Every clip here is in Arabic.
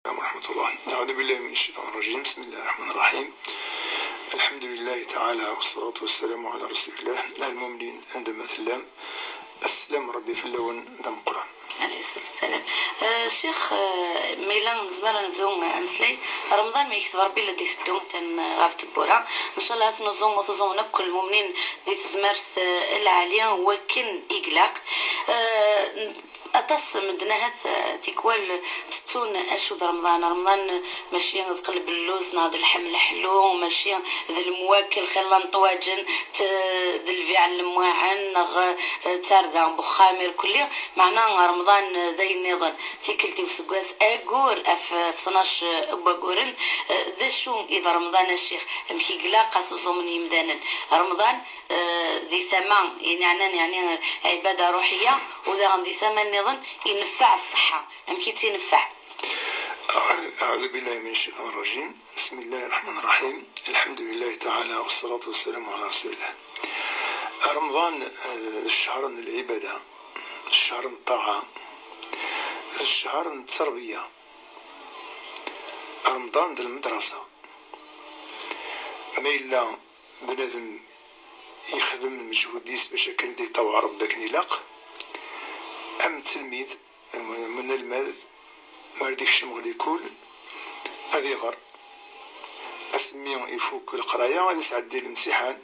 ورحمة الله. أعوذ بالله من الشيطان الرجيم. بسم الله الرحمن الرحيم. الحمد لله تعالى والصلاة والسلام على رسول الله المؤمنين عندما تلام السلام ربي في اللون دم قرآن عليه الصلاة والسلام. الشيخ ميلان زمان نزوم أمسلي رمضان ما يكتب ربي لدي سدوم تن غافت البورا إن شاء الله تنظم وتظم نكل المؤمنين ذي تزمرت العالية وكن إقلاق أتص مدنا هات تيكوال تتون أشهد رمضان ماشي نتقلب اللوز ناض الحمل حلو ماشي ذي المواكل خلان طواجن ذي الفيع المواعن تاردا بخامر كلي معناه رمضان زي النظام تيكلتي وسقاس أجور في 12 بقورن ذا شو إذا رمضان الشيخ مكي قلاقة وزمني مدانا رمضان ذي سما يعني عبادة روحية وذا عندي سما النظام ينفع الصحة مكي تنفع. أعوذ بالله من الشيطان الرجيم. بسم الله الرحمن الرحيم. الحمد لله تعالى والصلاة والسلام على رسول الله. رمضان الشهر من العبادة، الشهر من الطاعة، الشهر من التربية، رمضان ديال المدرسة. ما إلا بنادم يخدم المجهود ديس باش كان يطوع ربك نلاق أم تلميذ من المال ما رديكش مغلي يكون هذا يغر اسمي يفوك القراية غادي يسعد ديال الامتحان.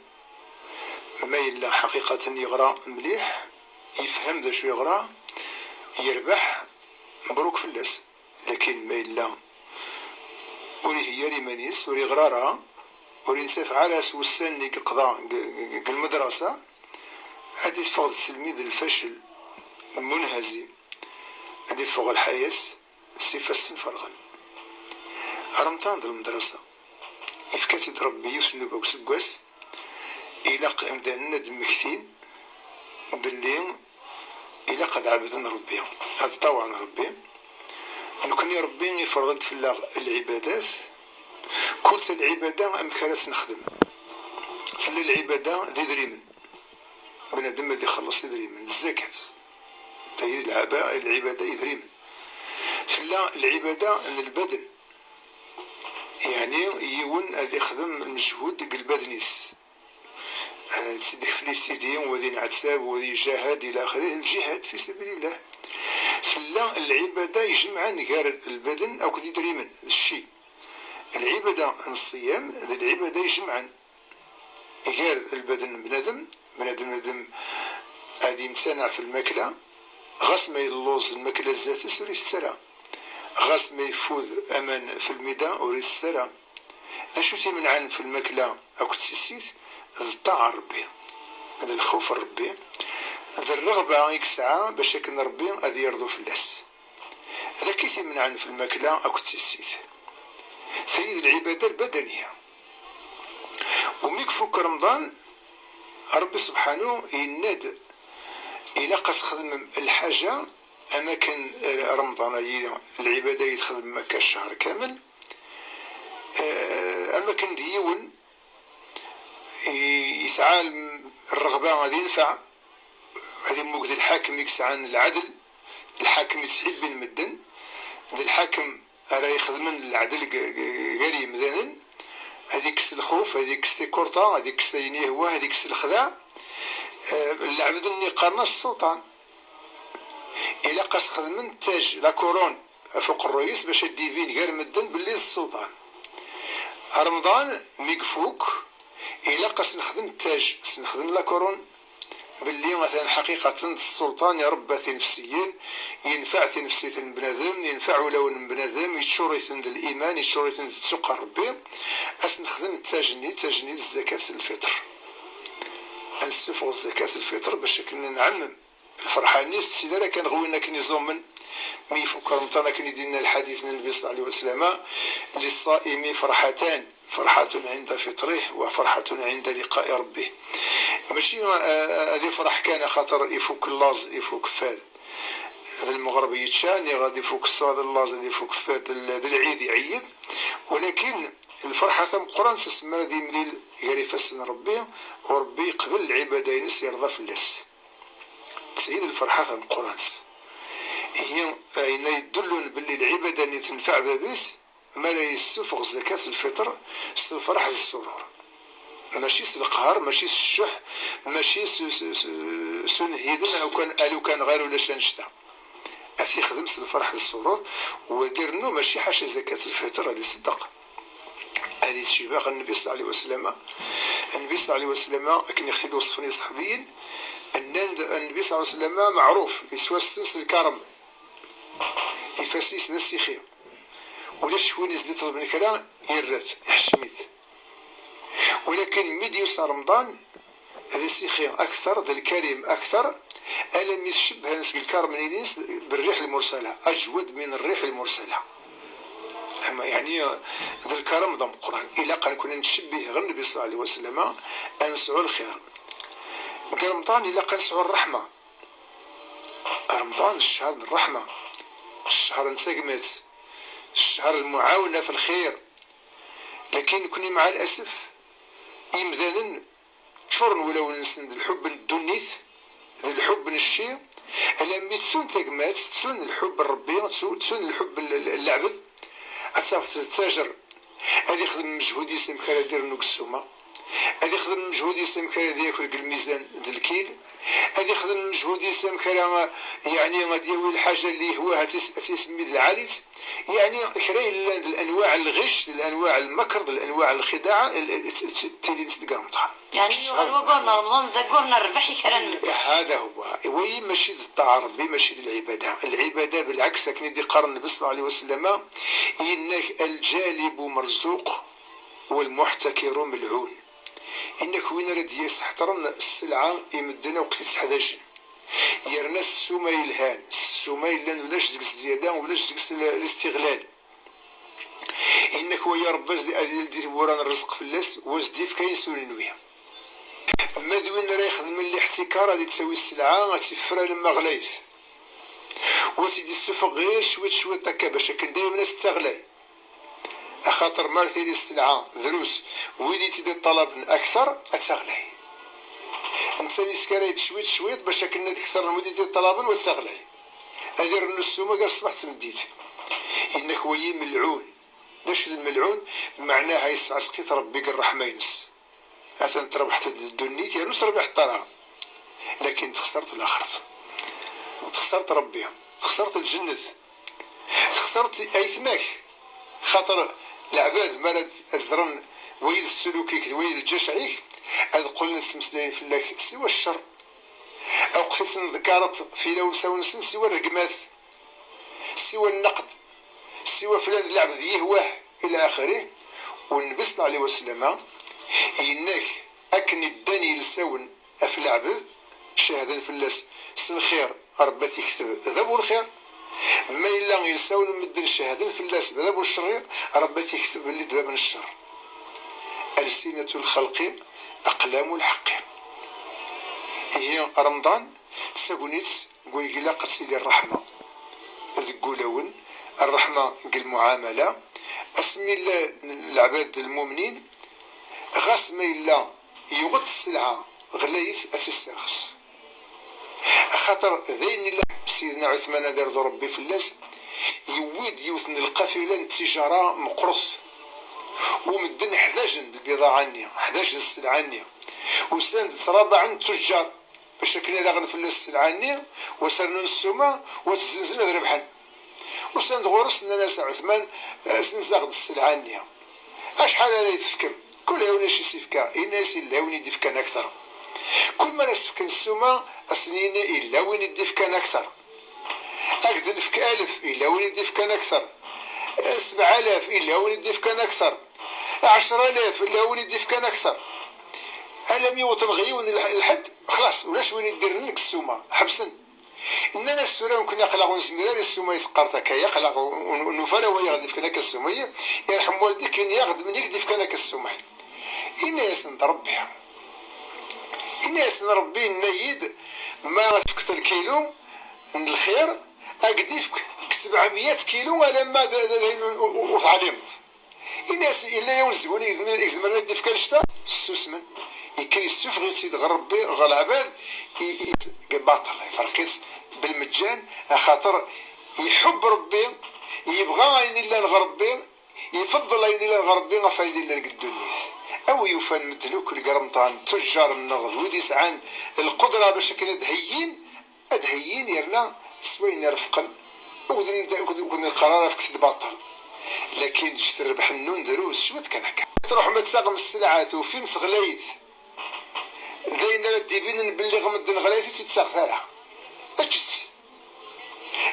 ما إلا حقيقة يغرى مليح يفهم ذا شو يغرى يربح مبروك في اللاس. لكن ما إلا ولي هي ريمانيس ولي غرارة ولي نساف على سوسان قضاء المدرسة هادي تفوق التلميذ الفاشل المنهزم هادي تفوق الحياة صفة فرغا. رمضان ديال المدرسة يفكاتي تربي يوسف بوك سكواس إلا قمدان ندم مكتين باللي إلا قد عبدنا ربي هذا طوعا ربي نكون ربي يفرض في العبادات كل العبادة أم كانت نخدم في العبادة ذي دريمن بنادم اللي خلص يدريمن الزكاة تهي العبادة يدريمن في العبادة البدن يعني يون هذا يخدم المجهود البدنيس سيدك فلسطين وذي نعتساب وذي جهاد إلى آخره الجهاد في سبيل الله. في العبادة يجمع غير البدن أو كذي دريمن الشيء العبادة الصيام العبادة يجمع غير البدن بنادم هذه امتنع في الماكلة غاس ما يلوز الماكلة الزاتي سوري السرى غاس ما يفوز أمان في الميدان وري السرى أشو تيمنعن في الماكلة أو كتسيسيت الطاعة ربي هذا الخوف ربي هذا الرغبة يكسعى باش يكون ربي هذا يرضو في الناس هذا كيف يمنعن في الماكلة أو كتسيسيت سيد العبادة البدنية. وميكفوك رمضان ربي سبحانه يناد إلا قاس خدم الحاجة أماكن رمضان العبادة يتخدم مكة الشهر كامل أماكن ديون يسعى الرغبة غادي ينفع هذه موجود الحاكم يسعى العدل الحاكم يتحب بين مدن الحاكم راه يخدم العدل غير يمدانا هذيك الخوف هذيك الكورطة هذيك النهوة هذيك الخداع العبد اللي قارناش السلطان إلا قاس خدم التاج لا كورون فوق الرئيس باش يديبين غير مدن باللي السلطان. رمضان ميكفوك إلا قاس نخدم التاج نخدم لا كورون باللي مثلا حقيقة السلطان يربى نفسيا ينفع نفسية البنادم ينفع ولو البنادم يتشوريت عند الإيمان يتشوريت عند تسوق ربي نخدم تاجني الزكاة الفطر نسفغ الزكاة الفطر باش كنا نعمم الفرحانيس سيدنا كان غوينا كان يزومن مي فوق رمضان كان يدينا الحديث النبي صلى الله عليه وسلم للصائم فرحتان فرحة عند فطره وفرحة عند لقاء ربه ماشي هذه فرح كان خاطر يفوك اللاز يفوك فاد هذا المغرب يتشاني غادي يفوك الصاد اللاز غادي يفوك فاد العيد يعيد ولكن الفرحة ثم قران تسمى ذي مليل غير يفسن ربي وربي يقبل العبادة ينس يرضى في الناس تسعيد الفرحة ثم قران هي يدلون باللي العبادة اللي تنفع بابيس ما لا يسوفغ زكاة الفطر الفرح السرور، ماشي القهر، ماشي الشح، ماشي سنهيدن أو كان غير ولا شنشتا أثي خدم الفرح السرور وديرنو ماشي حاشا زكاة الفطر هذه صدق. هذه شبه النبي صلى الله عليه وسلم، النبي صلى الله عليه وسلم كان يخيد وصفني صحابيين أن النبي صلى الله عليه وسلم معروف يسوى السنس الكرم يفاسيس ذا السيخي ولا شوين يزيد طلب من كلام يرد يحشميت، ولكن ميدي يوصل رمضان هذا السيخي أكثر ذا الكريم أكثر ألم يشبه نسب الكرم بالريح المرسلة أجود من الريح المرسلة. أما يعني ذا الكرم ضم القرآن إلا قال كنا نشبه غير النبي صلى الله عليه وسلم أنسعوا الخير. رمضان إلا قال نسعوا الرحمة، رمضان الشهر الرحمة، الشهر نسقمت، الشهر المعاونة في الخير. لكن كوني مع الأسف يمذانا شورن ولو نسند الحب الدنيث الحب الشيء لما تسون تقمات تسون الحب الربي تسون الحب العبد أتصرف تتاجر هذا يخدم مجهود يسم كلا دير نوك السومة، هذا يخدم مجهود يسم كلا ياكل الميزان د الكيل، هذا يخدم مجهود يسم كلا يعني غادي يوي الحاجة اللي هو تسمي العاليس، يعني كراي الأنواع الغش، الأنواع المكر، الأنواع الخداع تيلي نسد رمضان. يعني قلنا رمضان ذا قلنا الربح كرن. هذا هو وي ماشي الطاعة ربي ماشي العبادة، العبادة بالعكس كان دي قرن النبي صلى الله عليه وسلم إنك الجالب مرزوق والمحتكر ملعون، إنك وين رد يسحترن السلعة يمدنا وقت يتحداجن يرنا السوما يلهان السوما يلان ولاش ديك الزيادة ولاش ديك الاستغلال، إنك ويا رباز دي وران الرزق في اللاس وزديف كاين سولين ويا مدوين راه يخدم الاحتكار غادي تساوي السلعة غتفرى لما غلايس وتيدي السوق غير شوية هكا باش كان دايما الناس تغلاي خاطر مارثيلي السلعة دروس ويدي تيدي الطلب أكثر أتغلاي انت نسكرايت شويت باش كنا تكثر مديتي الطلب وتغلاي هادير النسومة قال صبحت مديت إنك ويا ملعون. داش الملعون معناها يسعسقيت ربي الرحمة ينس أثناء تربحت الدنيت يا نص ربح الطرا، لكن تخسرت الآخرة، تخسرت ربي، تخسرت الجنة، تخسرت أيثماك خاطر العباد مرض أزرن ويد السلوكيك ويد الجشعيك هذا قلنا نسمسلين في الله سوى الشر أو قسم ذكرت في لو سونسن سوى الرقمات سوى النقد سوى فلان العبد يهواه إلى آخره. والنبي صلى الله عليه وسلم إنك أكن الدني لسون في العبد شاهدا في اللاس الخير ربات يكتب ذهب الخير ما إلا يلسون مدن شاهدا في اللاس ذهب الشر ربات يكتب اللي ذهب من الشر. ألسنة الخلق أقلام الحق. هي رمضان تساقونيت قويقلا قتيلي الرحمة ذقولون الرحمة المعاملة أسمي العباد المؤمنين غاس ما إلا يغد السلعة غلايت أتسترخص خاطر ذين الله سيدنا عثمان دار ربي في اللاس يويد يوثن القافلة التجارة مقرص ومدن 11 البضاعة النية 11 السلعة النية وساند رابعا التجار باش كنا داغن في السلعة النية وسرنا السومة وتزنزلنا ربحا وساند غورس ناس عثمان سنزاغد السلعة النية أشحال أنا يتفكر كل هاونا شي سيفكا الناس إلا وين يدفكان أكثر كل ما نسفكن السومة أسنين إلا وين يدفكان أكثر أكد نفك 1000 إلا وين يدفكان أكثر 7000 إلا وين يدفكان أكثر 10000 إلا وين يدفكان أكثر ألم يوطن غيون الحد خلاص ولاش وين يدير لك السومة حبسا إننا السورة ممكن يقلق ونسمير السومة يسقرتك يقلق ونفرا ويغدي في كناك السومية يرحم والدي كان ياخذ من يقدي في كناك السومة إنا يسند ربي إنا يسند ربي النيد ما تفكت الكيلو من الخير أقديفك 700 كيلو أنا ما وتعلمت الناس إلا يوزوني يزمرنا يديف كالشتا السوسمن يكري السوف غير سيد غربي غير العباد باطل يفرقس بالمجان، خاطر يحب ربي، يبغى أين إلا نغربي، يفضل أين إلا نغربي غفاين إلا نقدوني، أو يوفان مدلوك القرمطان تجار النغض ودي سعان القدرة باش كنا أدهيين يرنا سوين رفقا وكنا القرار في باطل. لكن جيت الربح النون دروس شو كان هكا تروح ما تساقم السلعات وفي مسغليت داين لا ديبين باللي غمد غلايت تتساق ثارها اجس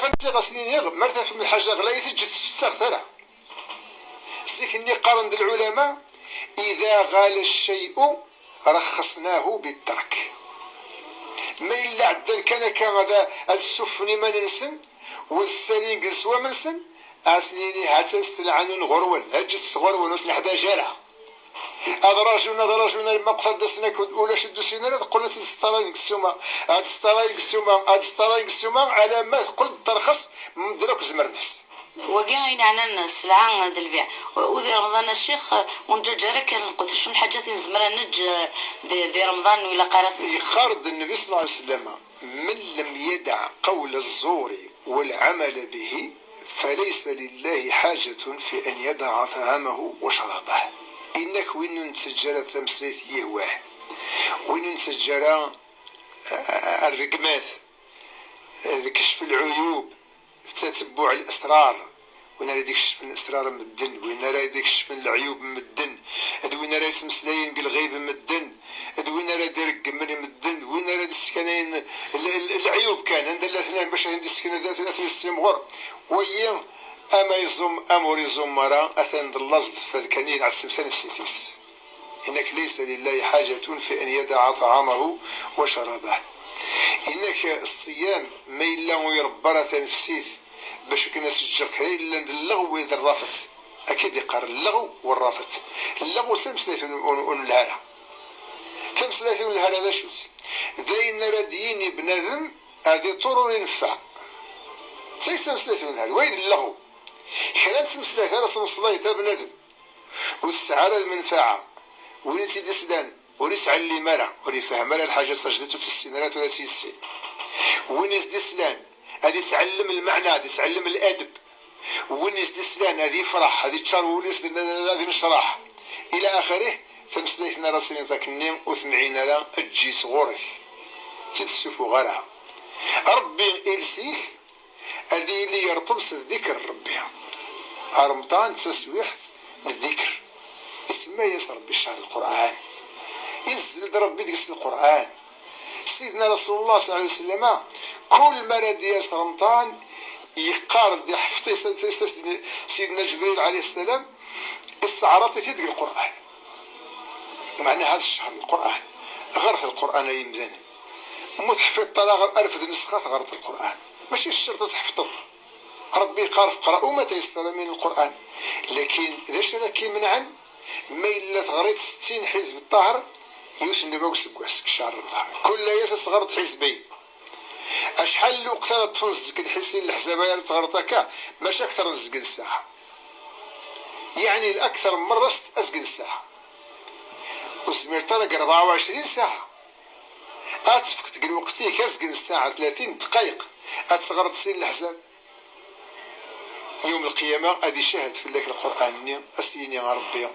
غنتي غسنين يغ مرتا في الحاجه غلايت تجس تتساق ثارها سيكني قارن العلماء اذا غال الشيء رخصناه بالترك ما إلا عدن كان هذا السفن ما ننسن والسلين قسوة منسن أسنيني هاتن السلعان غرون هجس غرون وسن حدا جارها هذا رجلنا ما قصر دسناك ولا شدو سينا قلنا تسترايك السوما على ما قلت ترخص مدرك زمرناس وقاين عنا السلعة ذا البيع وذي رمضان الشيخ ونجرك كان نقول شو الحاجات الزمرة نج ذي رمضان ولا قارس يخرج النبي صلى الله عليه وسلم من لم يدع قول الزور والعمل به فليس لله حاجة في أن يدع طعامه وشرابه. إنك وين نتسجل تمثيلية يهواه وين نتسجل الرقمات كشف العيوب تتبع الأسرار وين راه يكشف من الأسرار مدن وين راه يكشف من العيوب مدن وين راه يتمسلاين بالغيب مدن وين راه يرقم من مدن وين راه السكنين العيوب كان عند الاثنين باش عندي السكنه ذات السمغر ويا اما يزم امور يزم مرا اثند اللصد فذكنين على السمثان نفسيتيس انك ليس لله حاجه في ان يدع طعامه وشرابه. انك الصيام ما الا ويربر تنفسيس باش كنا سجل كري الا اللغو ذا الرافت اكيد يقار اللغو والرافت اللغو سمسليث ونلهارها كمسليث ونلهار هذا شوت داين رديني بنادم هذه طرور ينفع سيسا مسليث ونلهار ويد اللغو خلال سمسليث هذا سمسليث بنادم والسعادة المنفعة وين تيدي سدان وريسع اللي مرع وريفهم مرع الحاجة سجدته في السنرات ولا تيسي وين يسدي سلان هذه تعلم المعنى هذه تعلم الادب ونس دسلان هذه فرح هذه تشار ونس هذه نشرح الى اخره تمسليتنا راسين ذاكني وثمعين لا اجي صغورك تتسفو غيرها ربي إلسيك هذه اللي يرتبط الذكر ربي رمضان تسويح الذكر اسمه يس ربي شهر القرآن ينزل ربي ديس القرآن سيدنا رسول الله صلى الله عليه وسلم كل مرة ديال رمضان يقارد يحفظ سيدنا جبريل عليه السلام استعارات تدق القرآن معنى هذا الشهر القرآن غرف القرآن يمدان متحفظ طلاق ألف نسخة غرف القرآن ماشي الشرط تحفظ ربي قرأ وما تيسر من القرآن لكن إذا شرك منعا ما إلا تغريت 60 حزب الطاهر يوسن بوكس بوكس الشهر رمضان كل ياس غرت حزبين أشحال الوقت تفنزك الحسين الحسابية اللي تغرتك ماشي أكثر نزق الساعة يعني الأكثر من مرة أسقل الساعة وسميرت لك 24 ساعة أتفك تقول وقتي كأسقل الساعة 30 دقائق أتصغر تسين الحساب يوم القيامة أدي شاهد في الله القرآن أسيني يا ربي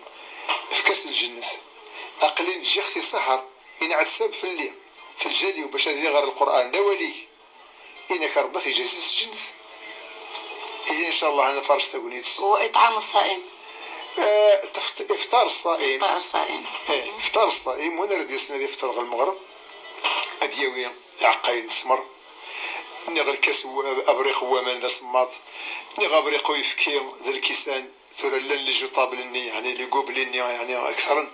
في كاس الجنة أقلين جيختي سهر إن عساب في الليل في الجلي وباش هذه غير القرآن ده ولي إنك ربي في جسيس الجنة إذا إن شاء الله أنا فارس تقوليت وإطعام الصائم إفطار الصائم إفطار الصائم وأنا ردي السنة دي إفطار المغرب أديوي عقايد سمر نغ الكاس أبريق ومان لا سماط نغ أبريق ويفكي ذا الكيسان ثورة اللي جو طابلني يعني اللي قوبلني يعني أكثر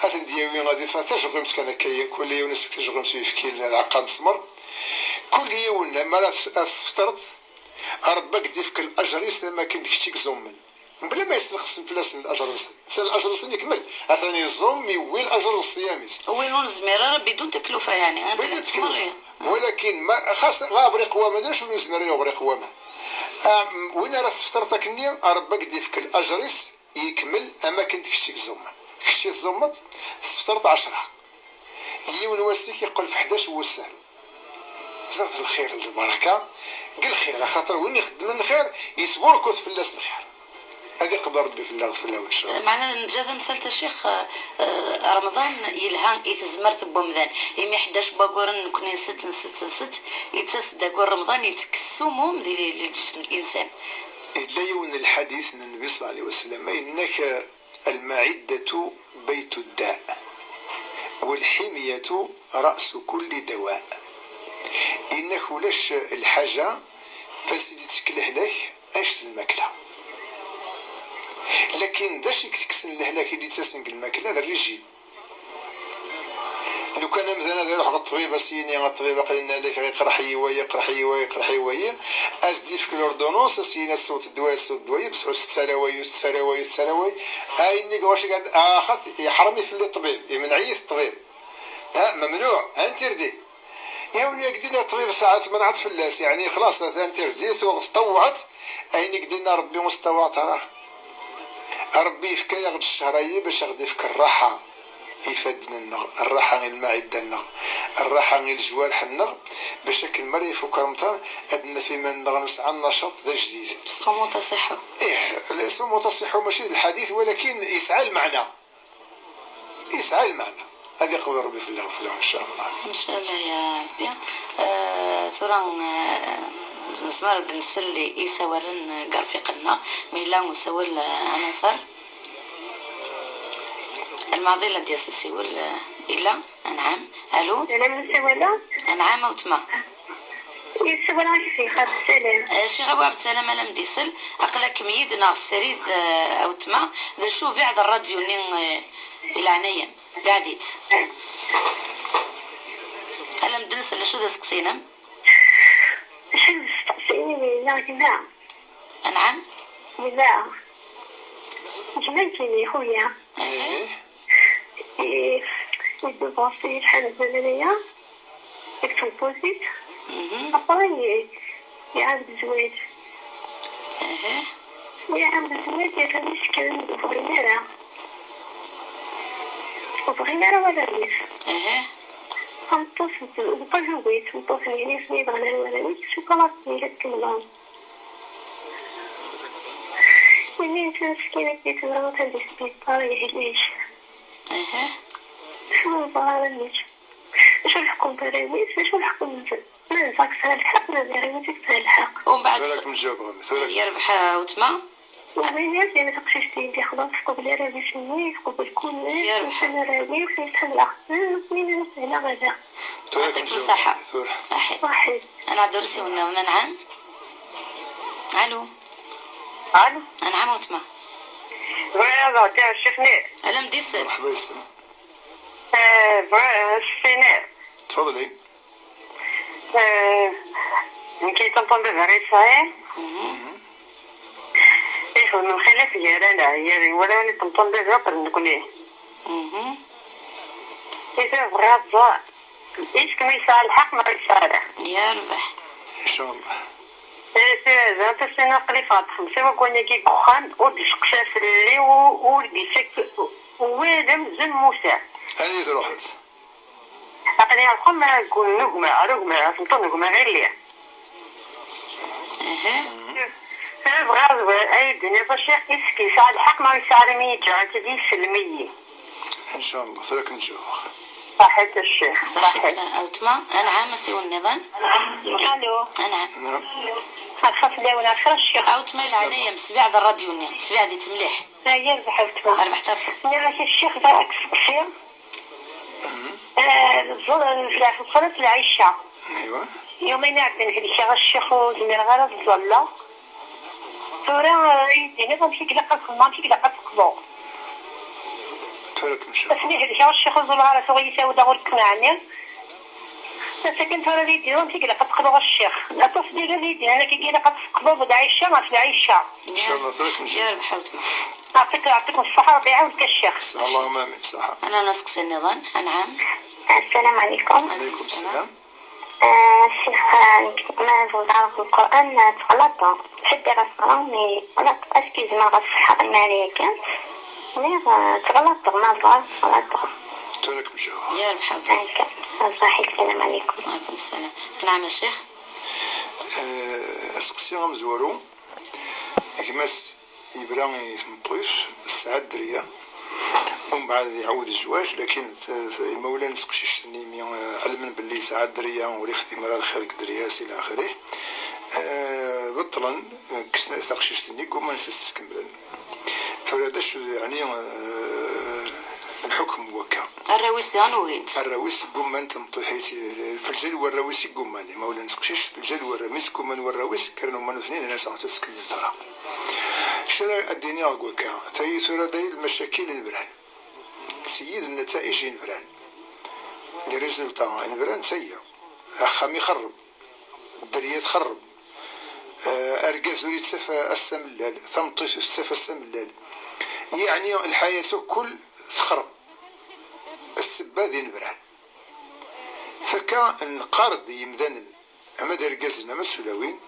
أثن ديوي غادي فاتاش غمس كان كاين كل يوم نسبك غمس يفكي العقاد سمر كل يوم لما فطرت ربك ديفك الأجر يسمى كنتك تيك زومن بلا ما يسرقسن فلاس الأجر سن الأجر سن يكمل أثني زوم يوي الأجر الصيام وين الزميرة بدون تكلفة يعني بدون تكلفة ولكن ما خاص غابري قوة ما داش ونزمري وغري قوة ما وين راه فطرتك النية ربك ديفك الأجريس يكمل أما كنتك تيك زومن كشتي زومت فطرت 10 يون واسيك يقول في 11 هو السهل زرت الخير البركة قل خير خاطر وين يخدم الخير يصبر كوت في الناس الخير هذه قدر ربي في الله إن شاء الله. معنا نجاذا نسالت الشيخ رمضان يلهان يتزمر بومذان يمي 11 باقور نكون ست يتسد قور رمضان يتكسومهم ديال الانسان. لا يون الحديث من النبي صلى الله عليه وسلم انك المعدة بيت الداء والحمية رأس كل دواء. انك لاش الحاجة فاسدي تكله لك اشت الماكلة، لكن داش يكتكسن الهلاك اللي تسنق الماكلة هذا الرجيم. لو كان مثلا يروح الطبيب سيني الطبيب قال لك يقرا حيويه ازدي في الاردونوس سينا صوت الدواء بس 6 سراوي اني واش قاعد اخذ يحرمي في الطبيب من عيس الطبيب ممنوع انتردي يا ولي قدينا الطبيب ساعات منعت في الناس يعني خلاص انتردي طوعت اني قدينا ربي مستوى تراه ربي يفك ياخد الشهريه باش ياخد يفك الراحه يفدنا النغ الراحه غير المعده النغ الراحه غير الجوارح النغ بشكل مري فوق رمضان ادنا في من نسعى النشاط ذا جديد صوموا تصحوا صوموا تصحوا ماشي الحديث ولكن يسعى المعنى هذه قول ربي في الله ان شاء الله يا ربي. سورة نسمر نسلي يسولن قرفقنا ميلا وسول عناصر المعضلة ديال سيول إلا أنعام ألو أنعام وتما يسول الشيخ عبد السلام الشيخ أبو عبد السلام أنا مديسل أقلك ميد ناغ السريد أو تما ذا شو بعد الراديو نين إلى عنايا بعديت أنا مدنسل شو ذا سقسينم شو تقصيني لا جماعة أنعام لا جمعتني خويا يدباسي شحال الزمنية يكتب بوزيت أبغى يعاود الزواج يعاود الزواج يخليش كان وبغينا ولا ليش غنتصل وبجوبيت نتصل يعني سميت غنى ولا ليش شو كلاصني هتكلم مني انت مسكينة كي تبغى تهدي سبيطار يعيش شو الضغط شو الحكم بريويس شو الحكم من فاك سهل الحق من بريويس سهل الحق ومن بعد يربح وتما ومن ياس يعني تقشيش تيدي خلاص قبل رابي شني قبل كل يربح انا رابي وفي تحمل من نسهل غدا يعطيك الصحة صحيح أنا درسي ولا نعم ألو أنعم وتما هذا تاع الشيخ نير ألم ديسل مرحبا يسلم السينار تفضلي كي تنطن بفري صحيح ايه من خلاف جيرانا يعني ولا انا تنطن بفري نكون ايه اذا بغات ضاع ايش كما يسعى الحق ما يسعى يربح ان شاء الله زعما السنة قليفة 5 وكنا كي كخان ودشق سافر اللي وديسك وادم زن موسى هاني تروحت أقني الخم نكون رقمة سلطان نقمة غير ليه أنا بغاز أي الدنيا باش يسكي ساعد الحق ما يساعد ميجا تدي سلمية إن شاء الله ثلاك نشوف صحيت الشيخ صحيت أوتما أنعام سوى النظام ألو أنعام أخاف لي ولا آخر الشيخ أوتما العليا مسبيع ذا الراديو نيا مسبيع ذي تمليح يربح أوتما ربح ترفض نعم الشيخ ذاك سكسير في الصلاة العشاء ايوا يومين عندنا في الشيخ وزمير غرض الظلة ترى يدينا تمشي كلاقة المنطقة كلاقة القضاء تفرق نشوف اسمي الشيخ وزمير غرض سوي يساوي داول كنعني ساكن ترى يدينا تمشي كلاقة القضاء الشيخ لا تصدير يدينا أنا كي كلاقة القضاء بدأ عيشة ما في عيشة ان شاء الله تفرق نشوف يربح أوتما أعطيكم الصحة وبيعاود الشيخ اللهم آمين صحة أنا نسقس النظام أنعام السلام عليكم عليكم السلام الشيخ ما نعرف القرآن تغلط حتى راسنا ولا اسكي زعما غصحة المالية كانت مي تغلط ما غلط تونك مجاوة يا ربح طول. صحيح. السلام عليكم. وعليكم السلام. نعم الشيخ. اسقسي غمزورو يكمس يبرا يثمطويش الساعة الدرية ومن بعد يعود الزواج، لكن المولى نسقسي شتني علمن باللي ساعة الدرية وريخ ثمرة الخير كدرياس إلى آخره. بطلا كسنا ثقشي شتني قوم نسس كملا فهذا شو يعني الحكم وكا الرويس دانوين الرويس قومان تمطي حيثي في الجل والرويس قومان مولا نسقشيش في الجل والرويس قومان والرويس كانوا منو اثنين أنا ساعة تسكن ترى شرا الدنيا وكا ثاني ثورة داي المشاكل البران سيد النتائج البران الرجل تاع البران سيء أخام يخرب الدرية تخرب أرجز وريد سفا السملال ثمطيش سفا السملال يعني الحياة كل تخرب السباد ينبران فكان قارد يمدن أما درجزنا مسؤولين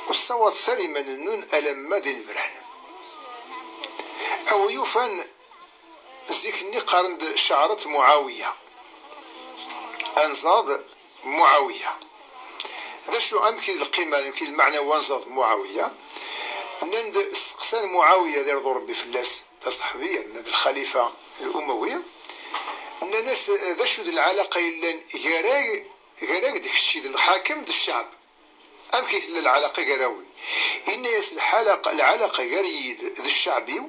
والصوت ثري من النون ألم مدن بران أو يوفن ذكني قارند شعرة معاوية أنزاد معاوية ذا شو أمكن القيمة يمكن المعنى وانزاد معاوية نند استقسان معاوية دير ضربي فلاس تصحبية نند الخليفة الأموية الناس ذا شو العلاقة إلا غراق ديك الشيء الحاكم دي الشعب أمكن العلاقة غراوي إن العلاقة غريد ذي الشعبي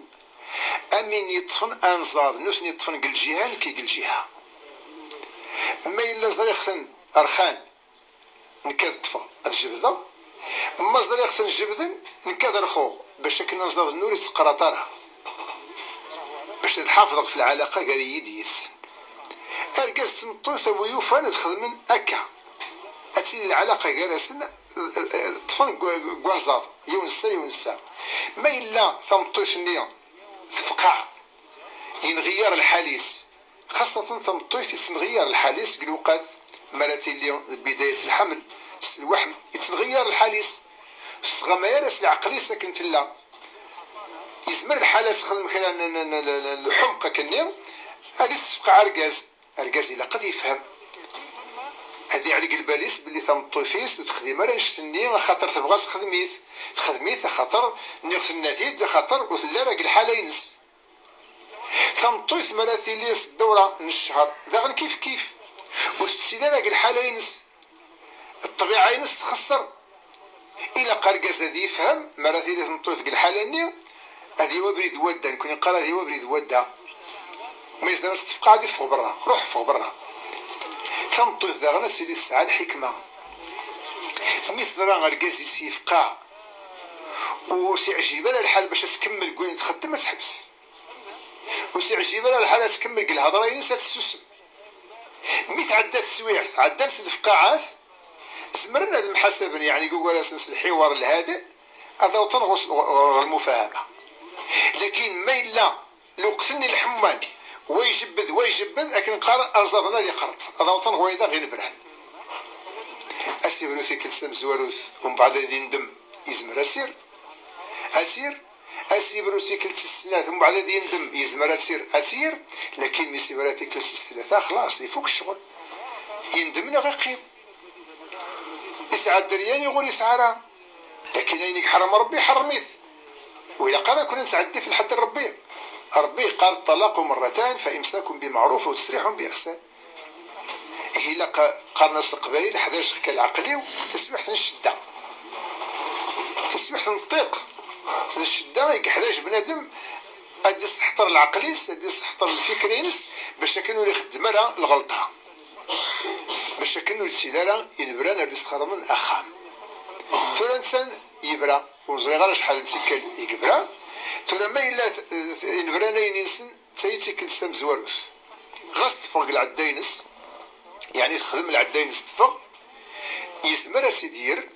أمين يطفن أنزاد نثني يطفن قل جهان كي قل جهة ما إلا زريخن أرخان نكاد طفى هذا الجبذة ما زريخن جبذن نكاد رخوغ باش كنا نزاد النور يسقراطارها باش نحافظ في العلاقة غريد يس أرقز سمطوث ويوفان تخدم أكا أتي العلاقة غرسن طفن قوانزاد يونسا ما إلا ثمطوث نيا تفقع ينغير الحاليس خاصة ثمطوث يتنغير الحاليس بالوقت مراتي اللي بداية الحمل الوحم يتنغير الحاليس الصغميرس العقلي ساكن تلا يزمر الحاليس خدم خلال الحمقة كنيم هذه تفقع أرقاز إلا قد يفهم هذه على الباليس باللي ثمطوثيس وتخدم مرة نشتني خاطر تبغى تخدميت خاطر نيغ النتيجة خاطر وثلا راك الحالة ينس ثمطوث مراتي ليس الدورة من الشهر ذا كيف وستسيدا راك الحالة ينس الطبيعة ينس تخسر إلا قرقاز هذه يفهم مراتي ليس ثمطوث الحالة نيغ هذه وبريد ودا نكون يقرا هذه وبريد ودا ما يزدرش تفقع هذه فوق برا روح فوق برا ثمطوث ذا غنى سيدي السعى الحكمة مثل راه غرقاز يسيفقع وسيعجيب لها الحال باش تكمل كوين تخدم ما تحبس وسيعجيب لها الحال تكمل قل الهضره ينسى تسوسم مي تعدات السويع تعدات الفقاعات زمرنا هذا المحاسبه يعني يقول اساس الحوار الهادئ هذا وتنغص المفاهمه لكن ما الا لو قتلني الحمان ويجبد لكن قرأ أرزاضنا اللي قرأت هذا وطن غويدا غير برهن أسير في كل سم زواروث ومن بعد يندم يزمر أسير في كل سنة ومن بعد يندم يزمر أسير لكن مسيبراتي كل سنة خلاص يفوق الشغل يندم غير قيم يسعى الدريان يقول يسعى راه لكن ينك حرم ربي حرميث وإذا قال كنا نسعدي في الحد ربي قال الطلاق مرتان فإمساك بمعروف وتسريح بإحسان هي قرن القبائل 11 كالعقلي وتسبيح الشدة تسبيح النطيق الشدة يحتاج بنادم أدي السحطر العقليس أدي السحطر الفكرينس باش كانوا يخدم لها الغلطة باش كانوا السيدارة ينبران أدي السخرة من أخام فالإنسان يبرا وزغير شحال نسكل يقبرا تلما إلا ينبرانا ينسن تيتيكل سام زواروث غاس تفرق العداينس يعني تخدم العداينس تفرق يزمر سيدير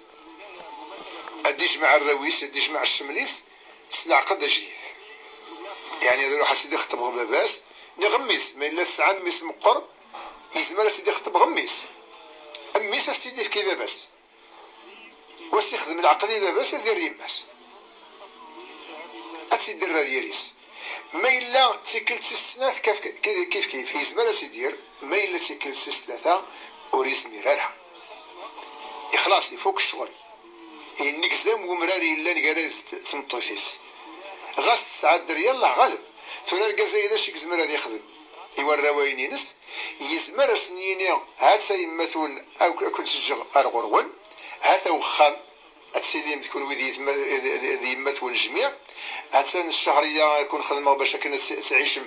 أدي يجمع الراويس أدي يجمع الشمليس سلع قد جديد يعني هذا روح سيدي يخطب غباباس نغميس ما إلا الساعة ميس مقر يزمر سيدي يخطب غميس أميس سيدي في كذا بس وسيخدم العقلية بس دير يماس أتسيدر الرياليس ما إلا تيكل 6 سنات كيف يزمر تيدير، ما إلا تيكل 6 3 وريزمير راه إخلاص يفوق الشغل ينكزم ومراري إلا نكراز تمطوفيس غاس تسعد يلا غالب ثولا ركازا إذا شي كزمر هذا يخدم يورا وين ينس يزمر سنيني هاتا يمثون أو كنت تجغ أرغرون هاتا وخام أتسيليم تكون وذي يمثون الجميع هاتا الشهرية يكون خدمة باش كنا تعيش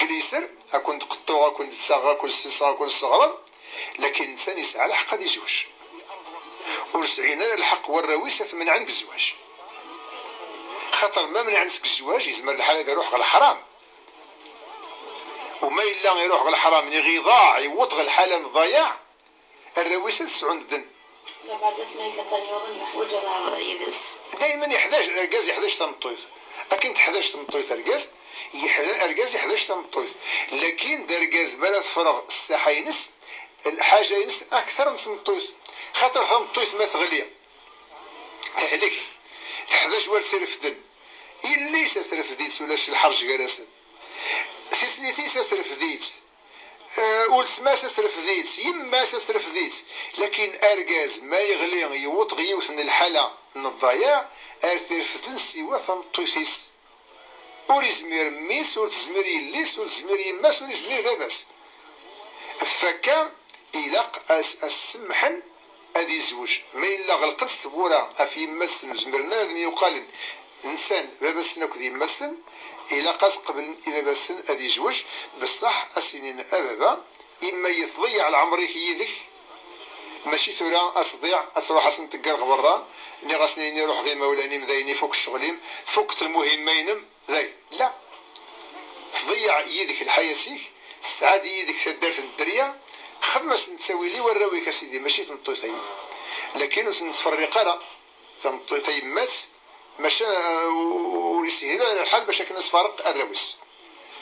قليسر أكون تقطوع أكون تساغا أكون سيصا أكون صغرض، لكن الإنسان يسعى على حق يزوج ورسعينا الحق والرويسة من عنك الزواج، خاطر ما من عنك الزواج يزمر الحالة يروح على الحرام، وما إلا يروح على الحرام يغيضاع يوضغ الحالة الضياع الرويسة تسعون الذن. لا بعد اسمه كثاني وضن يحوج على يدس دائما يحتاج الأرجاز يحتاج تمطيط، أكيد تحتاج تمطيط أرجاز الأرجاز يحتاج تمطيط، لكن درجاز بلا تفرغ الساحة ينس الحاجة ينس أكثر من تمطيط، خاطر تمطيط ما تغلية تهلك تحتاج ورسل في ذن اللي سسرف ديت ولاش الحرج جالسا ثيث سسرف ديت ولسما سسرف ديت يما سسرف ديت، لكن أرجاز ما يغلي يوط يوث من الحالة من الضياع أرثرف ذن سوى ثمطيثيس وريزمير ميس ورتزمير يليس ورتزمير يماس وريزمير باباس، فكان إلاق السمحن أدي يزوج ما إلا غلقت ثبورة أفي يمسن وزمرنا لازم يقال إنسان باباسنا كذي يمسن إلا قاس قبل إلى باسن أدي يزوج بصح السنين أبابا إما يتضيع العمر يدك ماشي ثورة أصديع أسروح أصن تقرغ برا ني غاسني نروح غير مولاني مذايني فوق الشغلين فوقت المهمين ذاي لا تضيع يدك الحياتيك السعادة يدك تدار في الدريا خدمة نتساوي لي وراويك أسيدي ماشي تمطيطين، لكن نتفرق لا تمطيطين مات ماشي وريسهل على الحال باش نتفرق الراويس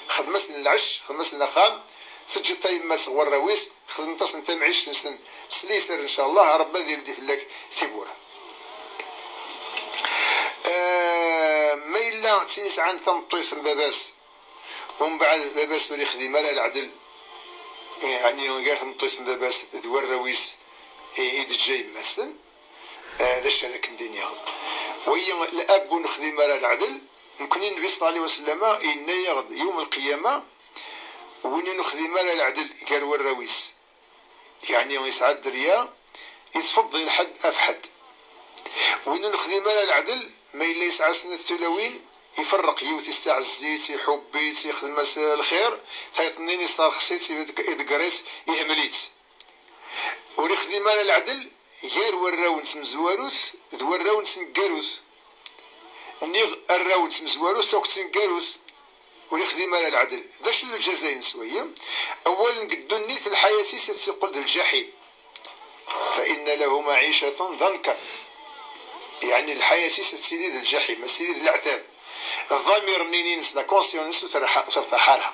خدمة العش خدمة الأخام سجل طيب ما صور الراويس خدمة انت معيش سليسر إن شاء الله ربي يدي في لك سيبورة ما إلا تسيس عن تمطيط باباس ومن بعد باباس ولي خدمة لا العدل يعني غير تمطيط باباس دوار الراويس إيد جاي مثلا هذا الشرك الدنيا وهي الأب ونخدم على العدل يمكن النبي صلى الله عليه وسلم إن يغد يوم القيامة وين نخدم على العدل قال والرويس يعني يسعد دريا يتفضل الحد أفحد وين نخدم على العدل ما إلا يسعى سنة الثلاوين يفرق يوث الساعة الزيت يحبي يخدم الخير فيطنين يصار خسيت يدقريس يهمليت ونخدم على العدل غير وراون سمزواروث دوراون سنقاروث نيغ الراون سمزواروث سوق سنقاروث ونخدم على العدل داش الجزائر سوية أولا قدو النيت الحياتي ستقول الجحيم فإن له معيشة ضنكا يعني الحياة ستسيريد الجحيم مسيريد العذاب الضمير منين لا كونسيونس وترتاحالها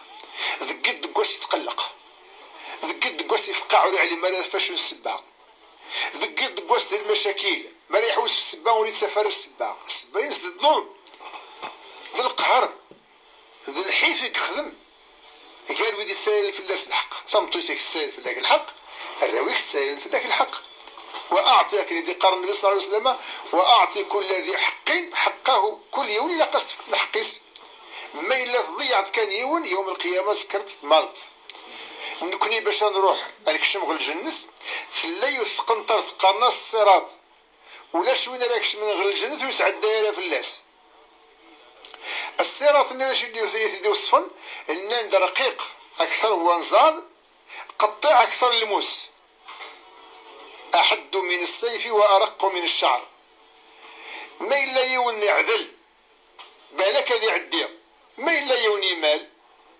ذقد دقوس يتقلق ذقد دقوس يفقعوا على مالا فاشل السباق ذقد دقوس ديال المشاكل ما لا يحوس في السباق ولا يتسافر السباق السباق ينسد الظلم ذا القهر ذا الحيف يخدم قال ودي تسائل في الناس الحق صمتوتك تسائل في الله الحق الراويك تسائل في الله الحق وأعطيك الذي قال النبي صلى الله عليه وسلم وأعطي كل ذي حق حقه كل يوم إلا قصدك الحقيس ما إلا ضيعت كان يوم القيامة سكرت مالت نكوني باش نروح عليك شمغل الجنة فلا يثقنطر ثقرنا الصراط ولا شوين راكش من غير الجنة ويسعد دايرة في اللاس الصراط اللي يدي وصفن إن رقيق أكثر وانزاد قطع أكثر الموس أحد من السيف وأرق من الشعر ما إلا يوني عدل بالك هذه عدية ما إلا يوني مال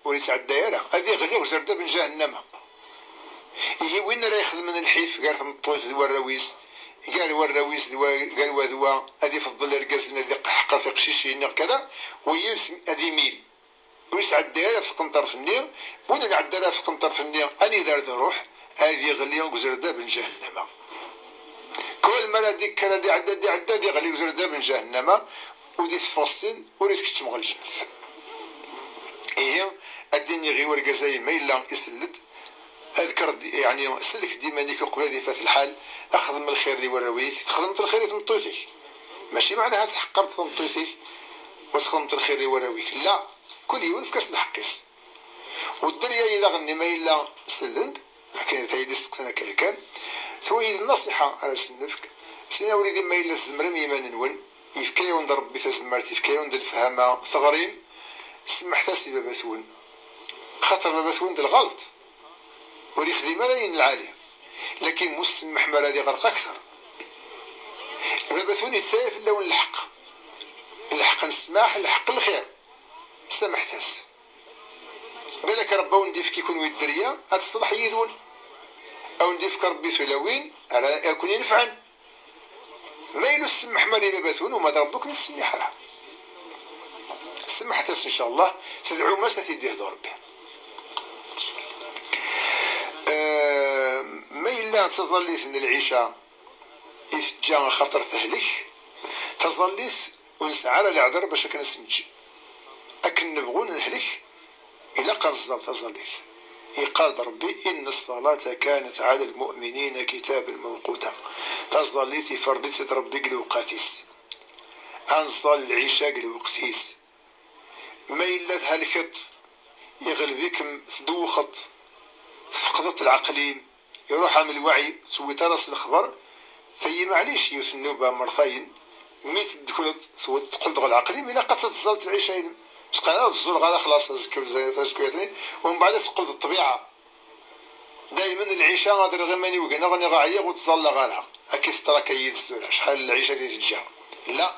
وليس عدايرة هذه غير وزردة من جهنم هي وين راه يخدم من الحيف قال ثم الطويث ذو الرويس قال والرويس قال وذوا هذه فضل الرقاز الذي حقر في قشيشين كذا ويسم هذه ميل وليس عدايرة في قنطر في النير وين عدايرة في قنطر في النير أني دار روح هذه غلية وزردة من جهنم كل ما ديك كان دي عداد يغلي وزردة من جهنم ودي تفصل وريسك تشمغل الجنة ديني غير ورقة ما إلا يسلد أذكر يعني سلك ديما نيك قبل هذه فات الحال أخدم الخير اللي وراويك خدمت الخير تمطيتك ماشي معناها تحقرت تمطيتك وتخدمت الخير اللي وراويك لا كل يوم في كاس الحقيس والدنيا إلا غني ما إلا سلند كاين تايدي سقتنا كان ثويد النصيحة على سنفك سينا وليدي ما إلا الزمرم يمان نون يفكاي وند ربي تسمرت يفكاي وند الفهامة ثغرين سمح تاسي باباثون خاطر باباثون الغلط وري خديمة لاين العالية لكن مسمح مرادي غرق أكثر باباثون يتساير في اللون الحق السماح الحق الخير سمح تاس بالك ربا ونديف كيكون ويد الدريا هتصلح يذون أو نديف ربي ثلاوين على يكون ينفعن ما يلو السمح مري باباثون وما ربك نسمح لها سمح تاس إن شاء الله تدعو ما ستديه دور ربي ما إلا تظليت من العشاء يتجا خطر ثهلك تظليت ونسعى على العذر باش كنسمج أكن نبغون نهلك إلا قنصل تظليت يقال ربي إن الصلاة كانت على المؤمنين كتابا موقوتا تظليت فرضيت ربي الوقاتيس أنصل العشاء الوقتيس ما إلا تهلكت يغلبك تدوخت فقدت العقلين يروح عامل الوعي تسوي ترس الخبر في معليش يثنوبها مرثين ميت تدخل تقول دغ العقلي ملا قد تتزلت العشاين تقال الزول غادا خلاص زكب زي تسكويتني ومن بعد تقول الطبيعه دائما العشاء غادي غير ماني وكنا غني غاعيه وتزل غالها اكيد ترى كيد شحال العشاء ديال تجا لا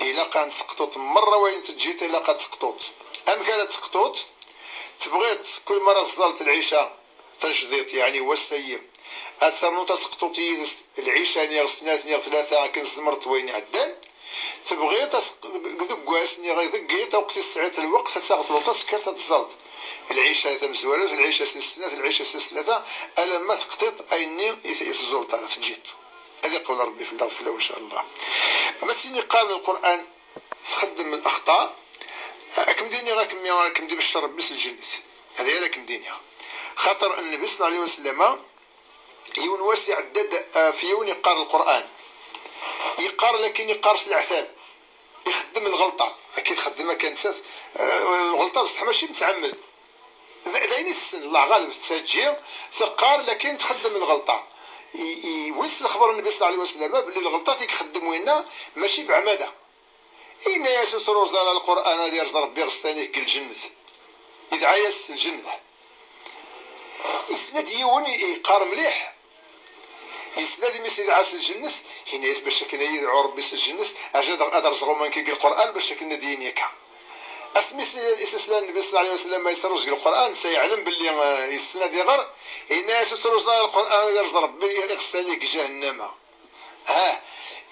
الا كان سقطوط مره وين تجيت الا قد سقطوط ام كانت سقطوط تبغيت كل مره تزلت العشاء تجديد يعني هو السيم أثرنو تسقطو تيدس العيشة نير سنات نير ثلاثة كنزمرت وين عدان تبغي دكواس نير غيدقيت وقت الساعات الوقت تساغطلو تسكر تتزلط العيشة تمزوالوت العيشة سنات العيشة ثلاثة ألا ما تقطيط أيني يتزول طالع تجيت هذا قول ربي في الأرض إن شاء الله ما تيني قال القرآن تخدم من الأخطاء أكم ديني راكم دي بالشر بس الجنة هذا راكم دينيها خاطر النبي صلى الله عليه وسلم يون واسع عدد في يون يقار القرآن يقار لكن يقار العثاب يخدم الغلطة أكيد خدمها كان ساس الغلطة بصح ماشي متعمد دايني السن الله غالب تسجيل ثقار لكن تخدم الغلطة يوصل خبر النبي صلى الله عليه وسلم بلي الغلطة يخدم وينا ماشي بعمادة إن يسوس روزال القرآن هذا يرزق ربي غسانيه كالجنة يدعى يس الجنة يسند يون يقار مليح يسند مسيد عاس الجنس هنا يس باش كنا يدعو ربي الجنس اجد ادرزغو من كيقرا القران باش كنا دينيك اسمي استسلام النبي صلى الله عليه وسلم ما يسروش القران سيعلم باللي يسند يغر هنا يسروش القران يرزق ربي يغسانيك جهنم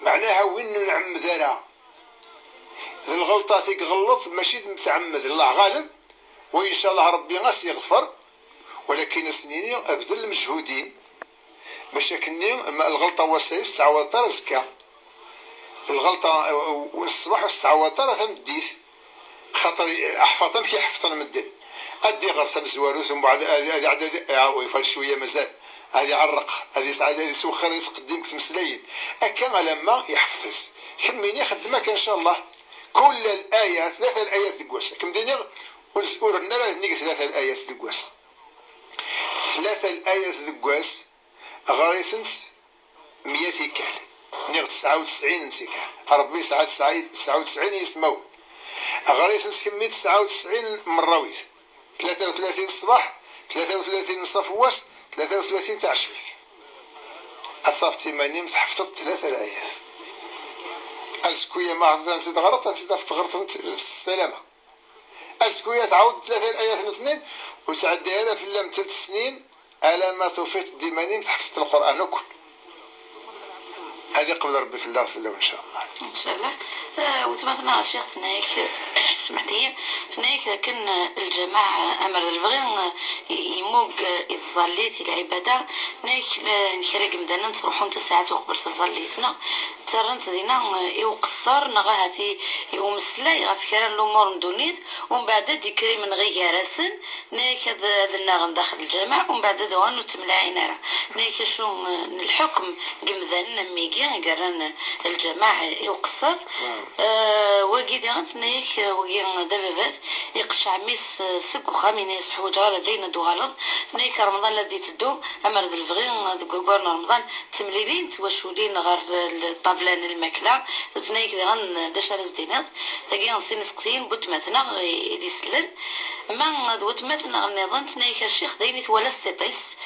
معناها وين نعم ذرا الغلطه فيك غلط ماشي متعمد الله غالب وان شاء الله ربي غاس يغفر ولكن سنيني أبذل مجهودين باش كني الغلطة وسيس تعوض زكا الغلطة والصباح والسعواتر ثمديت خاطر أحفظن كي حفظن مدن أدي غير ثم زوالوث ومن بعد هذه عدد يفعل شوية مازال هذه عرق هذه سعادة هذه سوخر يقدمك تمسلين أكا لما يحفظ كميني خدمك إن شاء الله كل الآيات 3 الآيات دقواس كم ديني ورنا له نيجي 3 الآيات دقواس 3 الآيات دقواس غاريسنس 100 كال نيغ 99 نسيكال ربي ساعات 99 يسمو غاريسنس كمية 99 مراويث 33 الصباح 33 الصفواس 33 تاع الشمس أصافتي ماني حفظت 3 الآيات أزكوية ما عزان سيد غرط تغرط السلامة أزكوية تعاود 3 الآيات الاثنين وتعديها في اللام 3 سنين على ما توفيت ديماني حفظت القرآن كل هذه قبل ربي في الله ان شاء الله. ان شاء الله. وتمثلنا الشيخ ثنايك سمعتي ثنايك لكن الجماعة امر البغي يموق يتصليت العبادة نايك نكرق مدانا تروحون تساعات وقبل تصليتنا ترنت دينا يوقصر نغاهتي يوم السلاي غفكرا الامور ندونيت ومن بعد ديكري من غير راسن نايك هذا النغن داخل الجامع ومن بعد دوان وتملعين راه نايك شو الحكم قمدان ميجي قران الجماعة يقصر وقيد نايك وقيد دبابات يقشع ميس سكو خامين يصحو جارة دينا دو غلط نايك رمضان الذي تدو أمر الفغين ذكورنا رمضان تمليلين توشولين غير الطابلان الماكلة نايك غن دشار الزينات تاقي نصين سقسين بوت مثلا يدي سلن ما دوت مثلا النظام نايك الشيخ ديني ولا استيطيس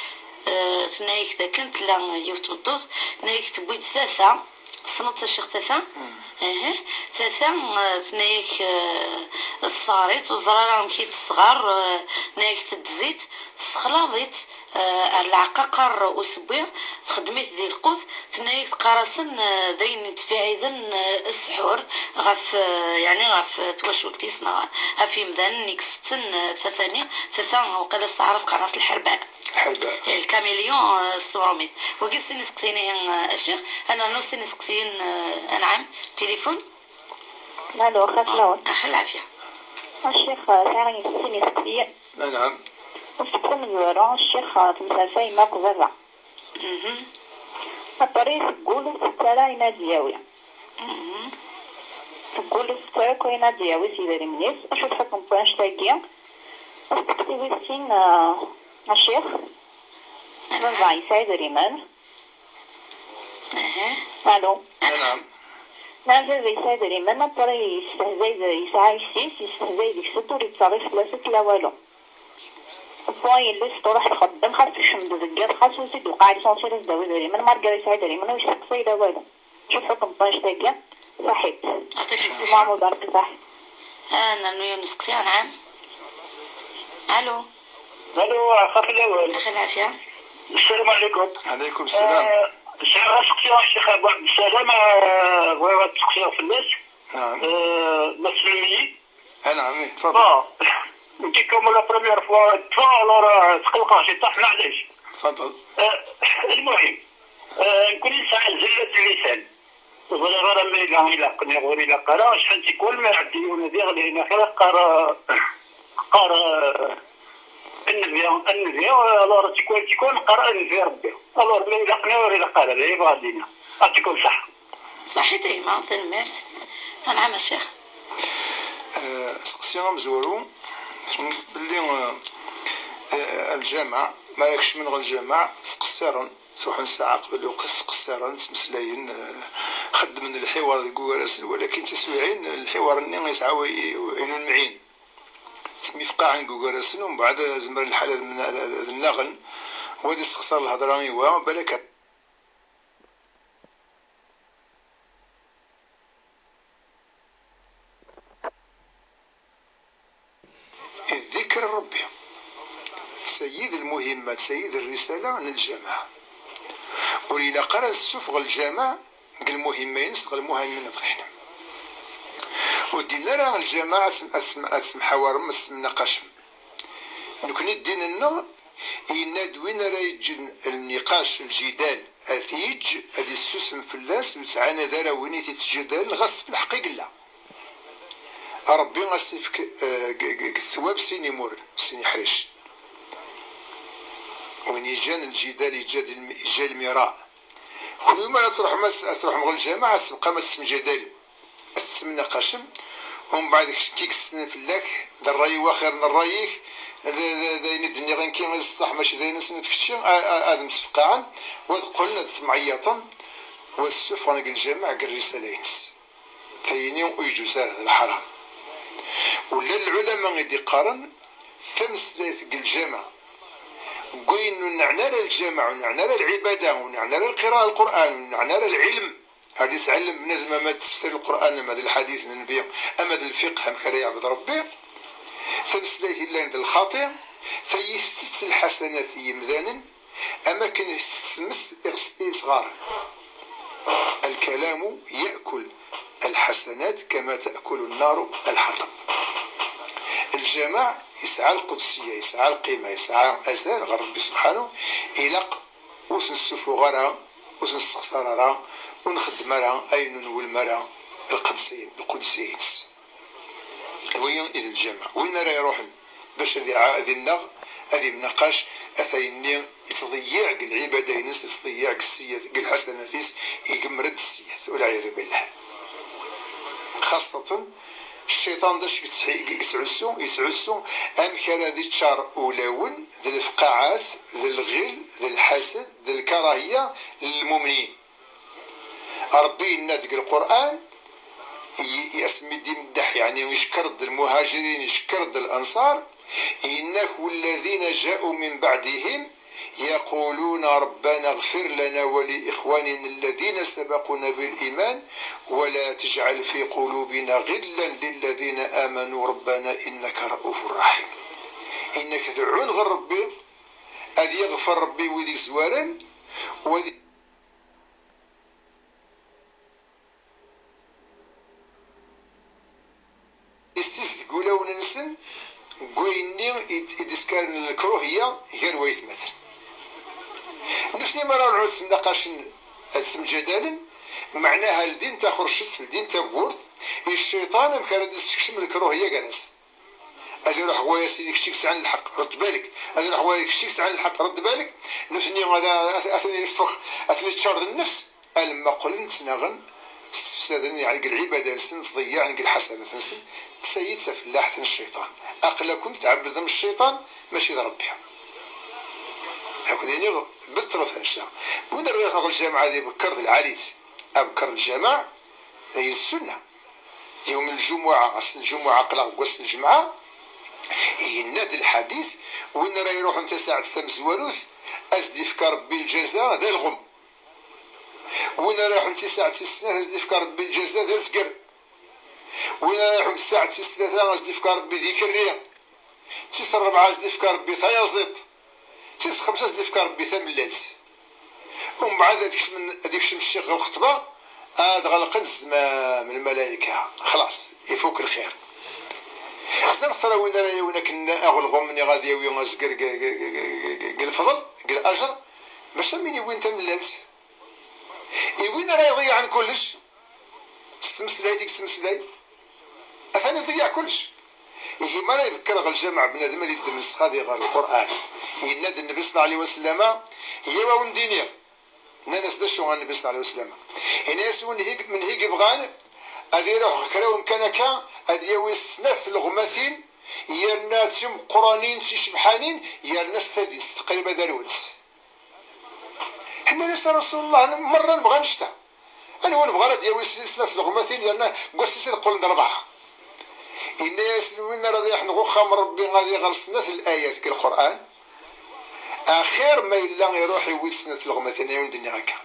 ثنايك ذا كنت لا يوت مطوط ثنايك تبويد ثلاثة صنت الشيخ ثلاثة ثلاثة ثنايك الصاريت وزرارة مشيت الصغار ثنايك تدزيت سخلاضيت العقاقر وسبيع خدمت ذي القوث ثنايك قارسن ذين تفاعدن السحور غف يعني غف توشولتي صنع في مدان نيكستن ثلاثة وقال استعرف قراص الحرباء الكاميليون السمروميت وقيل سنسقسين الشيخ انا نو سنسقسين انعم تليفون الو اخي العافيه الشيخ ثاني سنسقسين نعم وسبقوا من الورا الشيخ تمثال ما قزرع الطريق تقول ستارة ينادياوي تقول ستارة كوينادياوي سيداري منيس أشوف حكم بانش تاقيا أستكتبي السين الشيخ رضع يساعد ريمان الو نعم نازل يساعد ريمان الطريق يساعد يستهزي ديك ستور يتصرف ثلاثة لا والو الصاي اللي راح تخدم خاص الشمد الزجاج خاص وزيد وقاعد يصير الزواج دري من مارجر يساعد دري من وش تقصي ده والو شوف حكم طاش تاجا صحيح يعطيك الصحة ما مبارك صح انا يونس قصيان نعم الو اخي الاول اخي العافية السلام عليكم عليكم السلام الشيخ ابو عبد السلام بغيت تسقسيو في الناس نعم مسلمي نعم تفضل نجيكم لا بروميير فوا alors تقلقوا شي طاح معليش تفضل المهم نكون انسان زلة اللسان ولا غير ما إلا قني غوري لا قرا شحال تيكون ما عديونا ديال هنا خير قرا النبي alors تيكون قرا النبي ربي alors ما إلا قني غوري لا قرا لا يبغينا تيكون صح صحيتي ما تنمرت نعم الشيخ سقسينا مزورو باللي الجامع ما يكش من غير الجامع تقصرن سوحن ساعة قبل الوقت تقصرن تمسلاين خدم من الحوار يقول راسل ولكن تسمعين الحوار اني يسعوا عينون المعين تسمي فقاع يقول راسل ومن بعد زمر الحالة من النغن وهذا استخسر الهضراني وبالك الذكر ربي سيد المهمات سيد الرسالة عن الجماعة وليلا قرأ السفغ الجماعة قال مهمين سقل المهمين طرحنا ودينا راه الجماعة اسم حوارم اسم نقاشم نكون الدين لنا ينادوين راه يجي النقاش الجدال اثيج هذه السوسم في اللاس وتسعانا دارا وين تتجدال غص في الحقيقة لا ربي غاسيفك الثواب سيني مور سيني حريش وين يجان الجدال يجا المراء كل يوم تروح مغل الجامعة تبقى ما اسم جدال اسم نقاشم ومن بعد كيك السنين في اللاك دا الراي واخر من رايك داين الدنيا غير كيما الصح ماشي داين سنة كشتي ادم سفقاعا وقلنا سمعية والسفر نقل الجامع قال رسالة ينس ثاني ويجو سار هذا الحرام ولا العلماء غادي قارن فمسلاث الجامع قوين نعنى الجامع ونعنى العبادة ونعنى القراءة القرآن ونعنى العلم هذا يسعلم بنادم ما تفسير القرآن ما الحديث من النبي أما الفقه هم كان يعبد ربي فمسلاث الله عند الخاطئ فيستس الحسنات يمذانا أما كان يستمس صغار الكلام يأكل الحسنات كما تأكل النار الحطب. الجماع يسعى القدسية، يسعى القيمة، يسعى أزال غير ربي سبحانه إلق وسنسفو غرا وسنستخسر راه ونخدم راه أين والمرا القدسيين وين إذا الجماع وين راه يروح باش هذه النغ هذه النقاش أثيني يتضيع العبادة ينس يتضيع السيئات الحسنات يقمرد السيئات والعياذ بالله. خاصة الشيطان داش يسعسو أمكان هذه الشر أولون ذي الفقاعات ذي الغل ذي الحسد ذي الكراهية للمؤمنين. ربي ينادق القرآن يسمي دي مدح يعني يشكر المهاجرين يشكر الأنصار إنه والذين جاءوا من بعدهم يقولون ربنا اغفر لنا ولإخواننا الذين سبقونا بالإيمان ولا تجعل في قلوبنا غلا للذين آمنوا ربنا إنك رؤوف رحيم. إنك تدعون غير ربي أذ يغفر ربي وذي زوارا وذي يستيس تقول وننسن قويني يدسكان الكروهية غير ويتمثل نحن مرة نعود سمدقاشن اسم جدالا معناها الدين تخرجت الدين تبورث الشيطان مكان تستكشم الكروهية جالس هذا يروح هو ياسين يكشيكس عن الحق رد بالك هذا يروح هو يكشيكس عن الحق رد بالك نحن هذا أثني الفخ أثني تشارد النفس لما قلنا نتناغن استفسادني يعني العبادة نسن تضيع يعني الحسنة نسن تسيد سفلاحة الشيطان أقلكم تعبد من الشيطان ماشي ضرب بها هكذا يعني بالطرف هالشيء وين الرياض نقول الجامعة هذه بكر العريس أبكر الجماع هي السنة يوم الجمعة أصل الجمعة قلق وصل الجمعة يناد الحديث وين راه يروح انت ساعة ثمز وروث أزدي فكر بالجزاء ذا الغم وين رايح انت ساعة السنة أزدي فكر بالجزاء ذا الزقر وين رايح انت ساعة الثلاثة أزدي فكر بذيك الرياء تيس الربعة أزدي فكر بثيازيط تيس خمسة أزدي فكر بثمللت ومن بعد هذيك الشيخ الخطبة هذا غلق الزمام الملائكة خلاص يفوك الخير زر ترى وين كنا أغلغم مني غادي وين أزقر الفضل الأجر باش مني وين تمللت وين راه يضيع عن كلش استمسلاي ديك استمسلاي أثاني يضيع كلش يجي ما يذكر الجماعة بنادم هذه الدمس هذه غير القرآن ينادي النبي صلى الله عليه وسلم هي وندينيا ناس دشوا عن النبي صلى الله عليه وسلم الناس من هيك بغان هذه يروح كراو مكانك هذه يوسنث الغماثين يرنا تم قرانين تشبحانين يرنا السادس تقريبا داروت حنا ناس رسول الله مرة نبغى نشتا أنا وين بغى ديال سنة الغماثين يرنا قصيصي تقول أربعة الناس وين راضي يحنقوا خمر ربي غادي غرسنا في الآيات كالقرآن أخير ما إلا يروح يويد سنة الغماثين يوم الدنيا هكا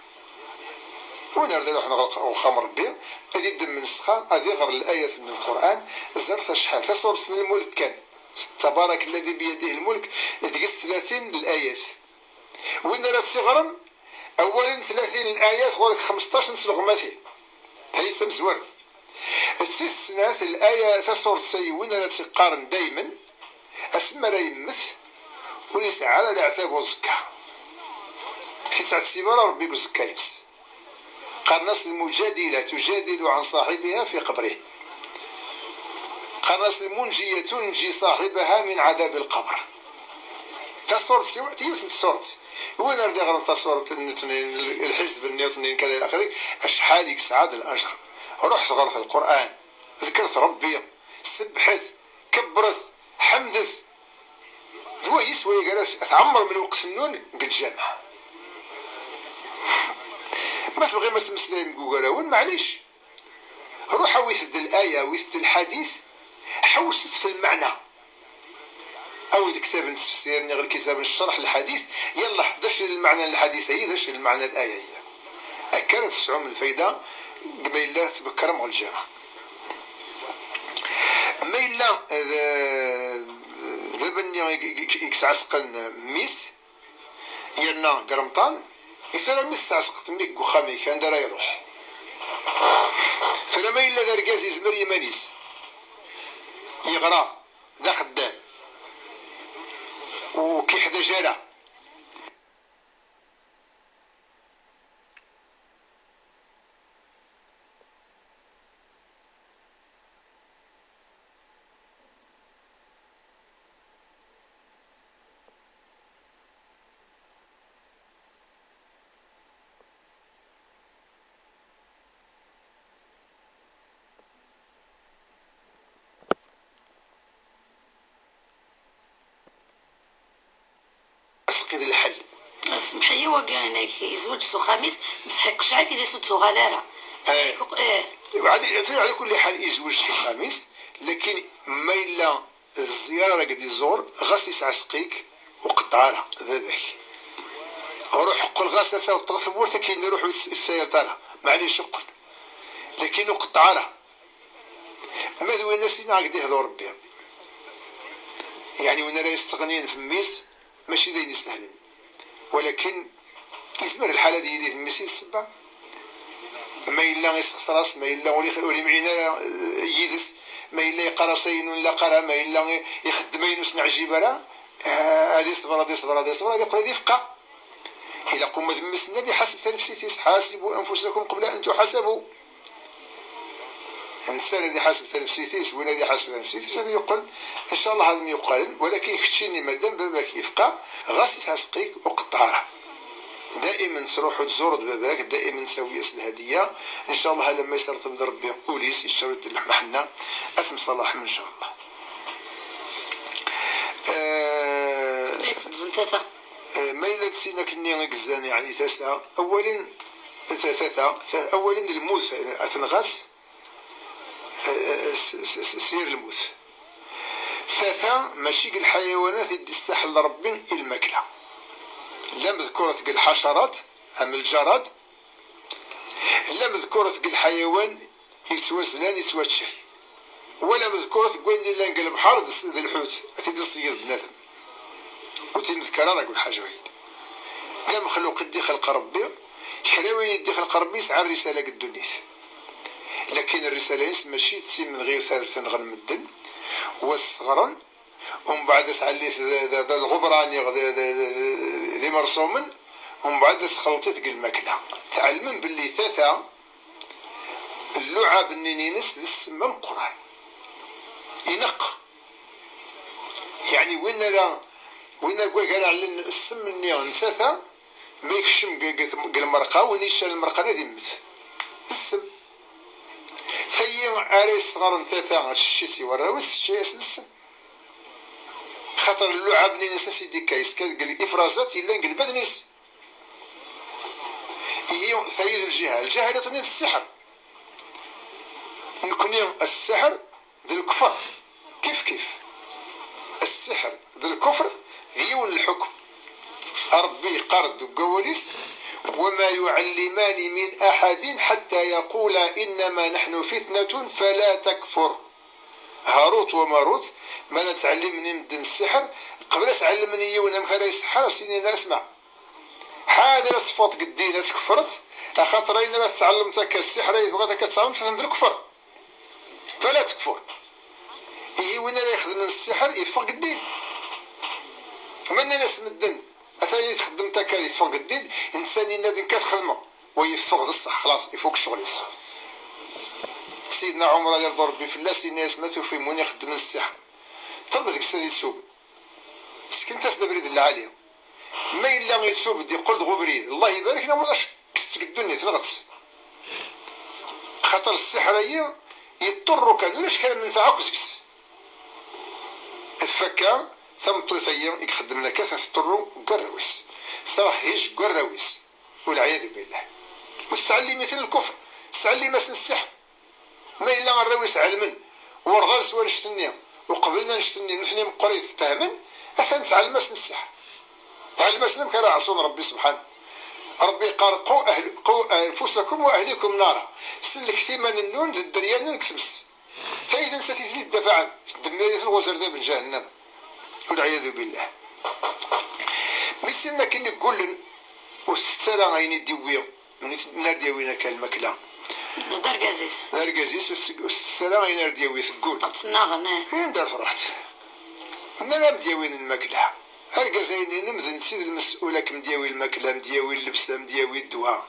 وين راضي يروح نغلق خمر ربي هذه الدم من السخاء هذه غير الآيات من القرآن زرت شحال فصور سن الملك كان تبارك الذي بيده الملك يدقس 30 الآيات وين راه صغرا أولا 30 الآيات غورك 15 نسل الغماثين هاي سم زوار السيس سنات الآية تصور تسي وين راه تقارن دايما اسم راه يمث ويسعى على العتاب والزكاة في ساعة السبارة ربي بزكايس قال ناس المجادلة تجادل عن صاحبها في قبره قال ناس المنجية تنجي صاحبها من عذاب القبر تصور سوى تيوسن تصورت وين ردي غلط تصورت الحزب النيطنين كذا إلى آخره أشحال يكسعد الأجر رحت غلط القرآن ذكرت ربي سبحت كبرت حمدت ذو يسوي قالت أتعمر من وقت النون قد جامع ما تبغي ما تمسلين جوجل وين معليش روح ويثد الآية ويثد الحديث حوست في المعنى أو إذا كتاب التفسير غير كتاب الشرح الحديث يلا حدش المعنى الحديث هي دش المعنى الآية هي أكلت تسعوم الفايدة قبل الله تبكر مع الجامعة ما إلا ذا بني يكسعسقن ميس يرنا قرمطان إثرا مس عسقت ميك وخامي كان دارا يروح فلما إلا دار كاز يزمر يمانيس يغرى دا خدام وكي حدا جارة عسقي الحل سمحي وكان يزوج سو خميس مسحق شعيت اللي ستو غلارة على كل حال يزوج في الخميس لكن ما إلا الزيارة قد يزور غاس يسعسقيك وقطعها ذاك روح قل غاس نسا وطغث بورتا كي نروح السير تاعها معليش شقل لكن وقطعها ما ذوي الناس اللي قد يهضروا ربي يعني وين راه يستغنين في الميس ماشي داين يستهلن ولكن يزمر الحالة ديالي في الميس السبع ما إلا يسخص راس ما إلا ولي معينا يدس ما إلا يقرصين ولا قرا ما إلا يخدمين وسنع جبرة هذه صبر هذه صبر هذه صبر هذه يقول هذه فقع إلا قم ذمس النبي حسب نفسيتيس حاسبوا أنفسكم قبل أن تحاسبوا الإنسان الذي حاسب نفسيتيس وين الذي حاسب نفسيتيس هذا يقول إن شاء الله هذا يقال ولكن كتشيني مادام باباك يفقع غاس يسعسقيك وقطعها دائما تروح تزور باباك دائما تسوي الهديه ان شاء الله لما يسرط من ربي بوليس يشتروا اللحمه حنا اسم صلاح ان شاء الله. ما الا تسينا كني كزان يعني تسعه اولا اولا الموت اثنغاس سير الموت ثلاثه ماشي الحيوانات يدي الساحل لربي الماكله لا مذكورة الحشرات أم الجراد لا مذكورة الحيوان يسوى زلان يسوى شيء ولا مذكورة وين لا نقلب حار ذي الحوت أتيدي الصيد بنادم وتنذكر أنا أقول حاجة وحيدة لا مخلوق يدي خلق ربي حلاوين يدي خلق ربي يسعى الرسالة قد الناس لكن الرسالة ماشي تسي من غير ثالثا غنمدن والصغرا ومن بعد سعلي ذا الغبراني ذي مرسوما ومن بعد خلطت الماكله تعلمن باللي ثاثا اللعاب النينينس للسمام القران ينق يعني وين قال على السم النيون ثاثا ما يكشم المرقه وين يشال المرقه هذه مت السم ثي عريس صغار ثاثا الشيسي والراوس شي السم خاطر اللعاب نينس سيدي كايس قال افرازات الا نقلب نيس هي ثريد الجهه اللي تنيد السحر نكوني السحر ذي الكفر كيف السحر ذي الكفر ديون الحكم ربي قرض وقواليس وما يعلمان من احد حتى يقولا انما نحن فتنه فلا تكفر هاروت وماروت ما تعلمني من السحر قبل تعلمني وانا مخري السحر سيني نسمع هذا صفات قدينا كفرت خاطر انا تعلمتك السحر بغيتك تعلمت عند الكفر فلا تكفر هي وين راه يخدم السحر يفق الدين من ناس مدن اثاني خدمتك يفق الدين انسان ينادي كتخدمه ويفق الصح خلاص يفوق الشغل سيدنا عمر يرضى ربي في الناس الناس ماتوا في مون يخدم السحر طلب ذيك السنه يسوق سكنت اسد بريد العاليه ما الا يسوق بدي يقول غبريد الله يبارك لنا ماش كسك الدنيا تلغت خاطر السحريه يضطروا كان ولاش كان منفعه كسكس الفكا ثم طيفيا يخدم لك تضطروا قرويس صراحه هيش قرويس والعياذ بالله وتعلي مثل الكفر تعلي مثل السحر ما إلا غنراويس علما ورغال سوا نشتنيا وقبلنا نشتني نحن مقريت فهمن أثن تعلم السحر تعلم السلام كان عصون ربي سبحانه ربي قال قوا أنفسكم وأهليكم نارا سلك ثمن النون ذي الدريان نكتبس فإذا ستثني الدفع دميرة الوزر ذا من جهنم والعياذ بالله مثلنا كن يقول والستة غايني ديويو نار ديوينا كالمكلا درقازيس والستة غايني ديوي ثقول تناغنا دار فرحت انا مدياوين المكلا ارقازين نمذن سيد المسؤولة كمدياوي المكلا مدياوي اللبسة مدياوي الدواء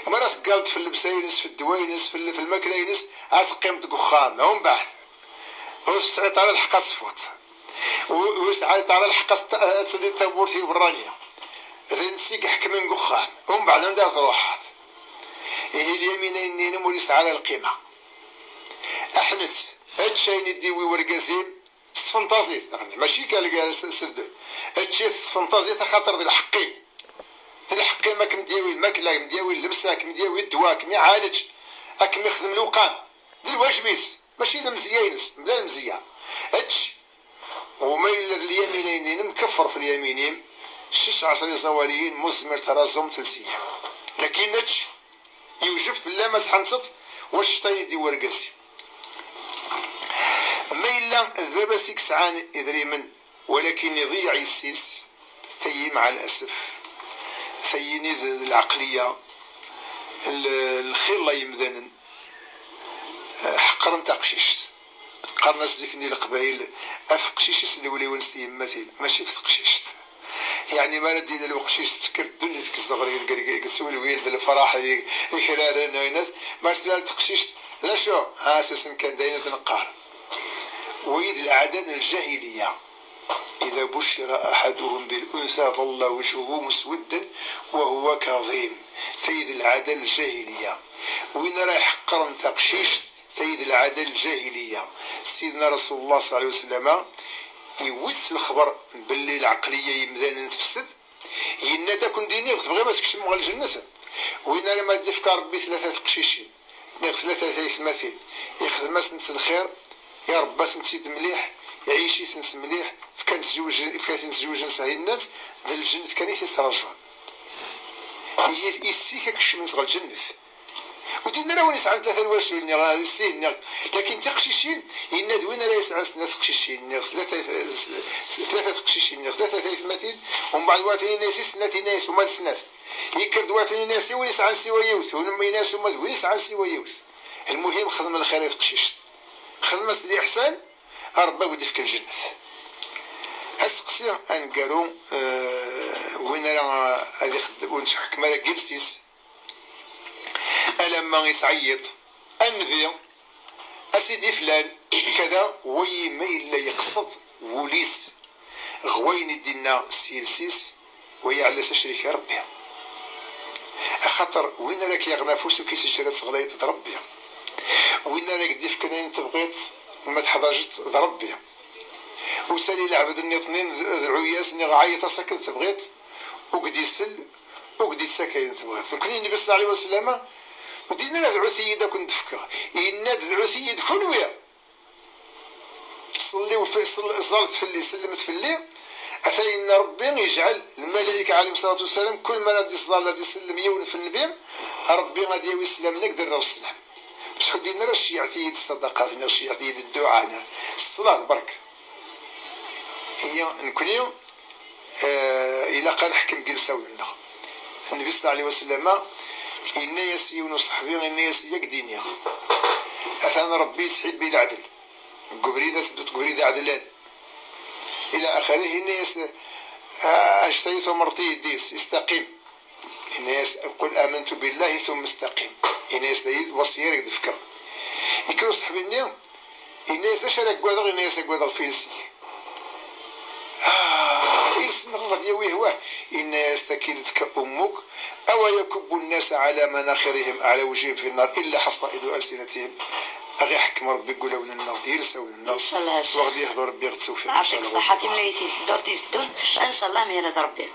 مرات قالت في اللبسة ينس في الدواء ينس في المكلا ينس عتقيم تقخام ومن بعد وسعيت على الحقا صفوت وسعيت على الحقا تسدي تابورتي برانية ذي نسيق حكمين قخام ومن بعد ندار روحات هي اليمينين نينم وليس على القيمة احنت هادشي نديوي ورقازين فانتازيت ماشي قال سد هادشي فانتازيت خاطر ذي الحقي ما كمدياوي الماكله كمدياوي اللبسه كمدياوي الدواء كمي عالج راك يخدم الوقام دير الواجبيس ماشي المزيانس بلا المزيه هادشي وما الا اليمينين مكفر في اليمينين 16 زواليين مزمر ترازم تلسيه لكن هادشي يوجب لا ما تحنصت واش الشيطان يدي ورقاسي ما إلا ذبابا 6 عام إذريمن ولكن يضيع السيس ثي مع الأسف ثيني العقلية الخير الله يمذنن حقرن تقشيشت قرنا سزكني القبائل أفقشيش الولي ونستي يمثل ماشي في تقشيشت يعني ما ندينا الوقشيش تسكر الدنيا ذيك الصغري يقسوا الويل الفرح يكرار ناينات ما سلال تقشيشت لا شو اساسا كان داينة نقار وإذ العدن الجاهلية إذا بشر أحدهم بالأنثى ظل وجهه مسودا وهو كظيم سيد العدن الجاهلية وين راه يحقرن تقشيش سيد العدن الجاهلية سيدنا رسول الله صلى الله عليه وسلم يوث الخبر باللي العقلية يمدان تفسد ينادى كون ديني تبغي ما تكشم على الجنة وين راه ما تفكر ربي 3 قشيشين 3 ثماثيل يخدم سنس الخير يا ربا تنسيد مليح يعيشي تنس مليح فكان تزوج نساء الناس ذا الجنة كان يتسرجون يسيك كش من صغر الجنة ودينا راه وين يسعى 23 غادي السين لكن تقشيشين يناد وين راه يسعى 3 قشيشين 3 قشيشين 3 ثماثيل ومن بعد واتني ناسي سنات ناس وما سنات يكرد واتني ناسي وين يسعى سوى يوث ونما يناس وما وين يسعى سوى يوث المهم خدم الخير يتقشيش خدمة الإحسان ربا ودي في الجنة أسقسي أنقالو وين راه هذي ونشحك مالا جلسيس ألما يسعيط النبي أسيدي فلان كذا وي ما إلا يقصد وليس غوين دينا سيلسيس وهي على شريك ربي خاطر وين راك يغنى فوسو كي سجلت صغلية تربي وين راك ديف كنين تبغيت ما تحضرجت ضربي وسالي لعبد اثنين عياس ني غعيط ساكن تبغيت وقد يسل وقد يتساكن تبغيت يمكن النبي صلى الله عليه وسلم ودينا ندعو سيدا كنت تفكر إن ندعو سيد كلويا صلي وفي صلت في اللي سلمت في اللي أثنى إن ربي يجعل الملائكة عليهم الصلاة والسلام كل ما ندي الصلاة الذي سلم يون في النبي ربي غادي يسلم نقدر نرى السلام بس حدينا راه شيعتي الصدقات راه شيعتي الدعاء الصلاة برك هي نكوني إلا قال نحكم جلسة ولا النبي صلى الله عليه وسلم إن يسيون وصحبي إن يسيك دينيا أثنى ربي يسحب بي العدل قبريدة سدوت قبريدة عدلان إلى آخره إن أشتريت مرتي ديس استقيم إن قل آمنت بالله ثم استقيم إن يسديد وصيرك دفكر يكرو صحبي النيم إن يسشرك قوادغ إن يسك قوادغ فيلسي إلسن غادي يويه إن يستكيلتك أمك أو يكب الناس على مناخرهم على وجههم في النار إلا حصائد ألسنتهم أغي حكم ربي يقول لنا الناس يلسون الناس إن شاء الله وغادي يهضر ربي غتسوفي يعطيك الصحة ملي تيدور تيزدون إن شاء الله ميراد ربي